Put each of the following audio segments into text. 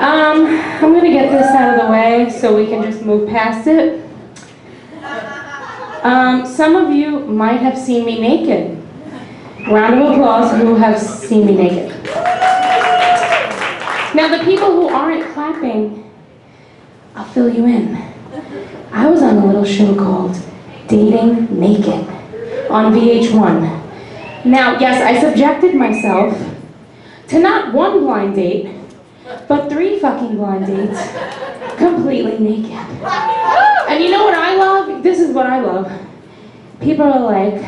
I'm gonna get this out of the way so we can just move past it. Some of you might have seen me naked. Round of applause who have seen me naked. Now the people who aren't clapping, I'll fill you in. I was on a little show called Dating Naked on VH1. Now, yes, I subjected myself to not one blind date, but 3 fucking blind dates, completely naked. And you know what I love? This is what I love. People are like,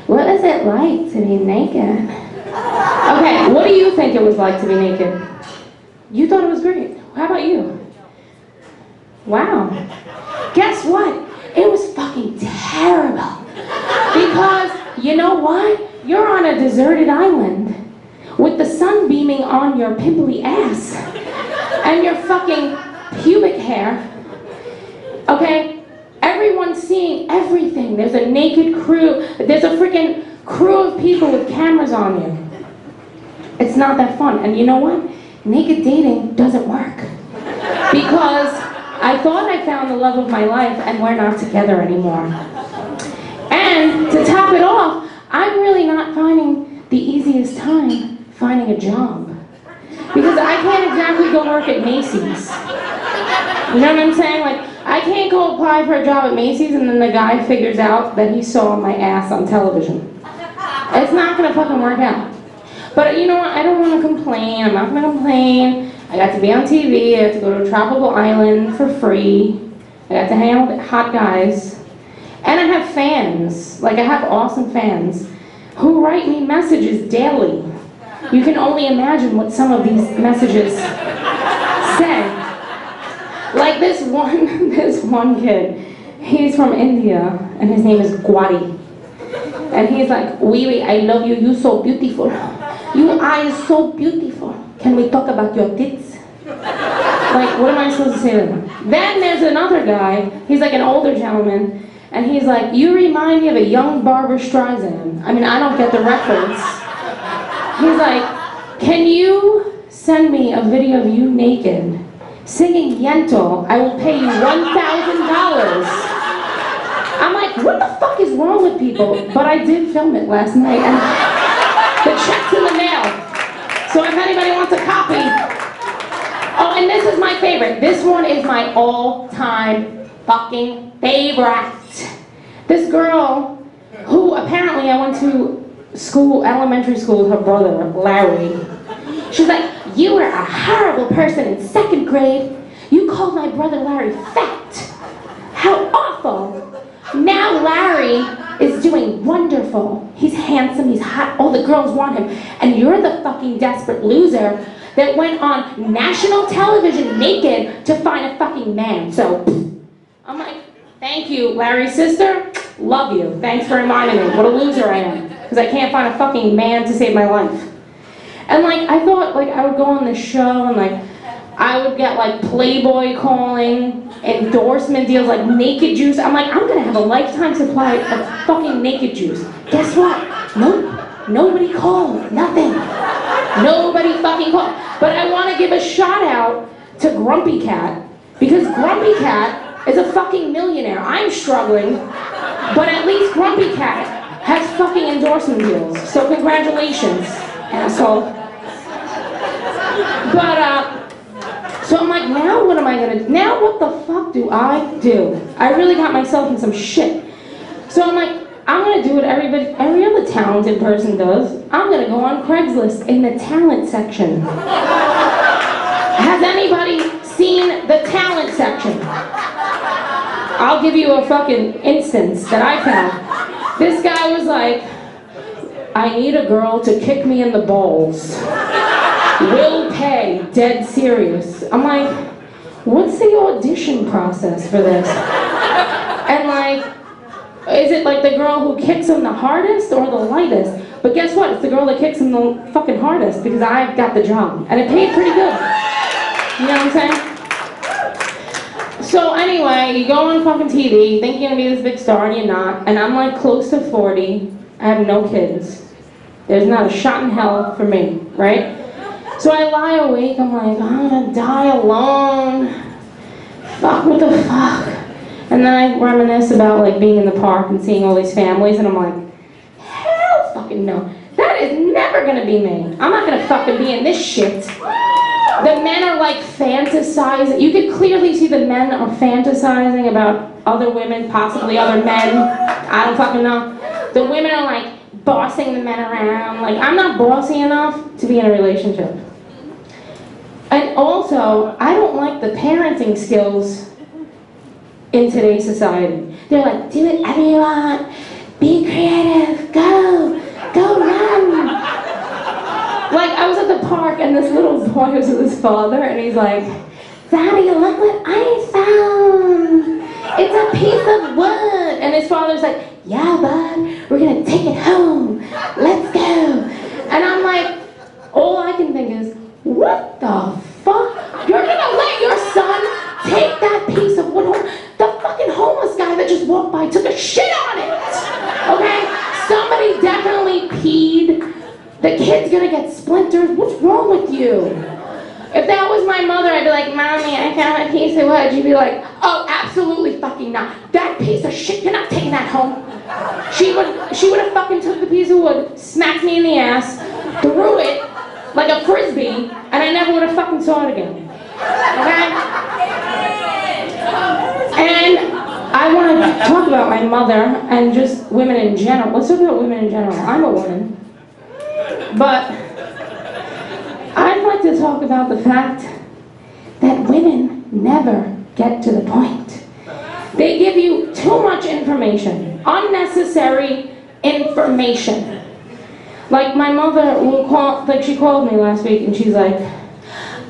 what is it like to be naked? Okay, what do you think it was like to be naked? You thought it was great. How about you? Wow. Guess what? It was fucking terrible. Because, you know what? You're on a deserted island with the sun beaming on your pimply ass and your fucking pubic hair. Okay? Everyone's seeing everything. There's a naked crew. There's a freaking crew of people with cameras on you. It's not that fun. And you know what? Naked dating doesn't work. Because I thought I found the love of my life and we're not together anymore. And to top it off, I'm really not finding the easiest time finding a job. Because I can't exactly go work at Macy's. You know what I'm saying? Like, I can't go apply for a job at Macy's and then the guy figures out that he saw my ass on television. It's not gonna fucking work out. But you know what? I don't want to complain. I'm not gonna complain. I got to be on TV. I got to go to a tropical island for free. I got to hang out with hot guys. And I have fans. Like, I have awesome fans who write me messages daily. You can only imagine what some of these messages say. Like this one kid, he's from India, and his name is Gwadi. And he's like, Wee, I love you, you so beautiful. Your eyes so beautiful. Can we talk about your tits? Like, what am I supposed to say to him? Then there's another guy, he's like an older gentleman, and he's like, you remind me of a young Barbra Streisand. I mean, I don't get the reference. He's like, can you send me a video of you naked singing Yentl? I will pay you $1,000. I'm like, what the fuck is wrong with people? But I did film it last night, and the check's in the mail. So if anybody wants a copy. Oh, and this is my favorite. This one is my all-time fucking favorite. This girl, who apparently I went to school, elementary school with her brother, Larry. She's like, you were a horrible person in 2nd grade. You called my brother Larry fat. How awful. Now Larry is doing wonderful. He's handsome, he's hot, all the girls want him. And you're the fucking desperate loser that went on national television naked to find a fucking man. So, I'm like, thank you, Larry's sister. Love you. Thanks for reminding me what a loser I am. Because I can't find a fucking man to save my life. And like, I thought like I would go on this show and like, I would get like Playboy calling, endorsement deals like Naked Juice. I'm like, I'm gonna have a lifetime supply of fucking Naked Juice. Guess what? Nope. Nobody called. Nothing. Nobody fucking called. But I want to give a shout out to Grumpy Cat, because Grumpy Cat is a fucking millionaire. I'm struggling, but at least Grumpy Cat has fucking endorsement deals. So congratulations, asshole. But so I'm like, now what am I gonna do? Now what the fuck do I do? I really got myself in some shit. So I'm like, I'm gonna do what every other talented person does. I'm gonna go on Craigslist in the talent section. Has anybody seen the talent section? I'll give you a fucking instance that I found. This guy was like, I need a girl to kick me in the balls. Will pay, dead serious. I'm like, what's the audition process for this? And like, is it like the girl who kicks him the hardest or the lightest? But guess what? It's the girl that kicks him the fucking hardest, because I got the job. And it paid pretty good. You know what I'm saying? So anyway, you go on fucking TV, you think you're gonna be this big star and you're not. And I'm like close to 40. I have no kids. There's not a shot in hell for me, right? So I lie awake, I'm like, I'm gonna die alone. Fuck, what the fuck? And then I reminisce about like being in the park and seeing all these families, and I'm like, hell fucking no. That is never gonna be me. I'm not gonna fucking be in this shit. The men are like fantasizing. You could clearly see the men are fantasizing about other women, possibly other men. I don't fucking know. The women are like bossing the men around. Like, I'm not bossy enough to be in a relationship. And also, I don't like the parenting skills in today's society. They're like, do whatever you want, be creative, go run. Like, I was at the park and this little boy was with his father and he's like, Daddy, look what I found. It's a piece of wood. And his father's like, yeah, bud, we're gonna take it home. Let's go. And I'm like, all I can think is, what the fuck? You're gonna let your son take that piece of wood home? The fucking homeless guy that just walked by took a shit on it. Okay? Somebody definitely peed. The kid's gonna get splinters. What's wrong with you? If that was my mother, I'd be like, Mommy, I found a piece of wood. You'd be like, oh, absolutely fucking not. That piece of shit, you're not taking that home. She would have fucking took the piece of wood, smacked me in the ass, threw it like a frisbee, and I never would have fucking saw it again. Okay? And I want to talk about my mother and just women in general. Let's talk about women in general. I'm a woman. But I'd like to talk about the fact that women never get to the point. They give you too much information, unnecessary information. Like my mother will call, like she called me last week and she's like,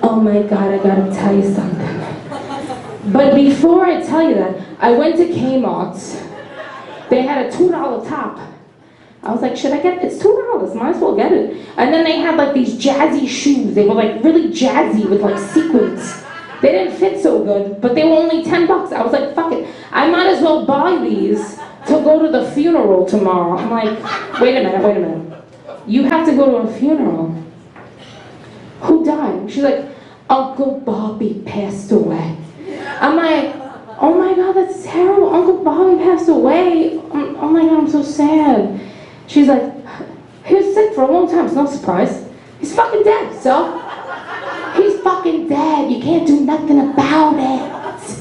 oh my God, I gotta tell you something. But before I tell you that, I went to Kmart's. They had a $2 top. I was like, should I get it? It's $2, might as well get it. And then they had like these jazzy shoes. They were like really jazzy with like sequins. They didn't fit so good, but they were only $10. I was like, fuck it. I might as well buy these to go to the funeral tomorrow. I'm like, wait a minute. You have to go to a funeral. Who died? She's like, Uncle Bobby passed away. I'm like, oh my God, that's terrible. Uncle Bobby passed away. Oh my God, I'm so sad. She's like, he was sick for a long time. It's no surprise. He's fucking dead, so. He's fucking dead. You can't do nothing about it.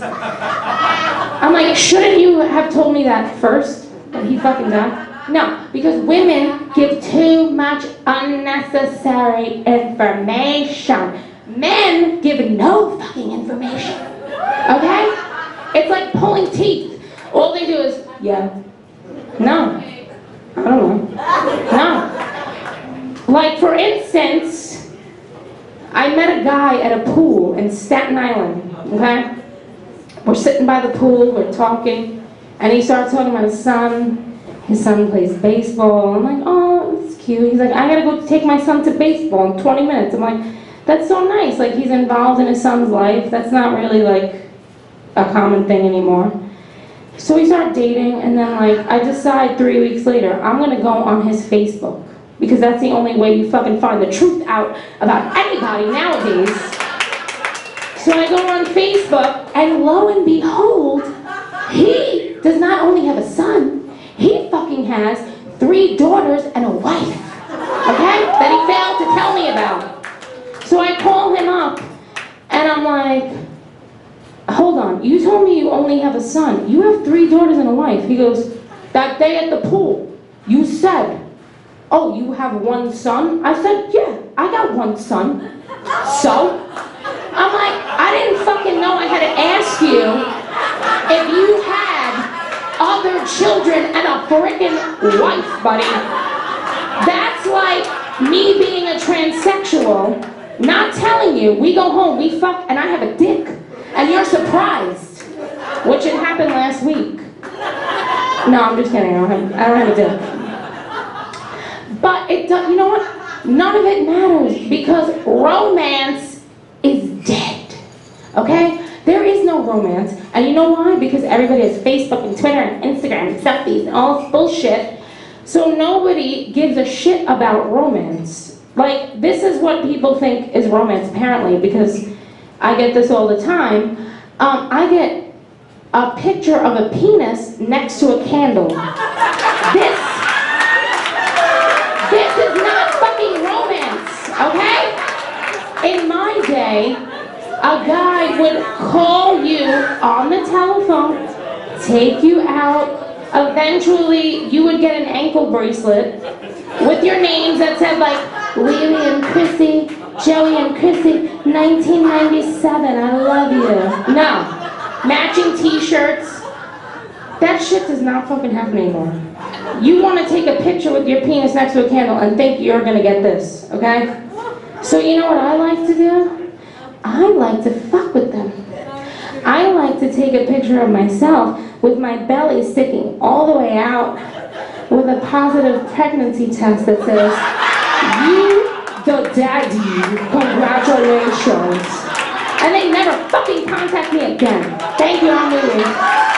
I'm like, shouldn't you have told me that first? That he fucking died? No, because women give too much unnecessary information. Men give no fucking information. Okay? It's like pulling teeth. All they do is, yeah. No. I don't know. No. Like, for instance, I met a guy at a pool in Staten Island, okay? We're sitting by the pool, we're talking, and he starts talking about his son. His son plays baseball. I'm like, oh, that's cute. He's like, I gotta go take my son to baseball in 20 minutes. I'm like, that's so nice. Like, he's involved in his son's life. That's not really, like, a common thing anymore. So we start dating, and then, like, I decide 3 weeks later, I'm gonna go on his Facebook. Because that's the only way you fucking find the truth out about anybody nowadays. So I go on Facebook, and lo and behold, he does not only have a son, he fucking has 3 daughters and a wife, okay? That he failed to tell me about. So I call him up, and I'm like, hold on, you told me you only have a son. You have 3 daughters and a wife. He goes, that day at the pool, you said, oh, you have 1 son? I said, yeah, I got 1 son. So? I'm like, I didn't fucking know I had to ask you if you had other children and a frickin' wife, buddy. That's like me being a transsexual, not telling you, we go home, we fuck, and I have a dick, and you're surprised, which had happened last week. No, I'm just kidding, I don't have a dick. But it does, you know what? None of it matters, because romance is dead, okay? There is no romance, and you know why? Because everybody has Facebook and Twitter and Instagram and selfies and all this bullshit, so nobody gives a shit about romance. Like, this is what people think is romance, apparently, because I get this all the time. I get a picture of a penis next to a candle. This is not fucking romance, okay? In my day, a guy would call you on the telephone, take you out. Eventually, you would get an ankle bracelet with your names that said like, Lily and Chrissy, Joey and Chrissy, 1997, I love you. No. Matching t-shirts. That shit does not fucking happen anymore. You want to take a picture with your penis next to a candle and think you're gonna get this, okay? So you know what I like to do? I like to fuck with them. I like to take a picture of myself with my belly sticking all the way out with a positive pregnancy test that says, you the daddy, congratulations. And they never fucking contact me again. Thank you, I'm leaving.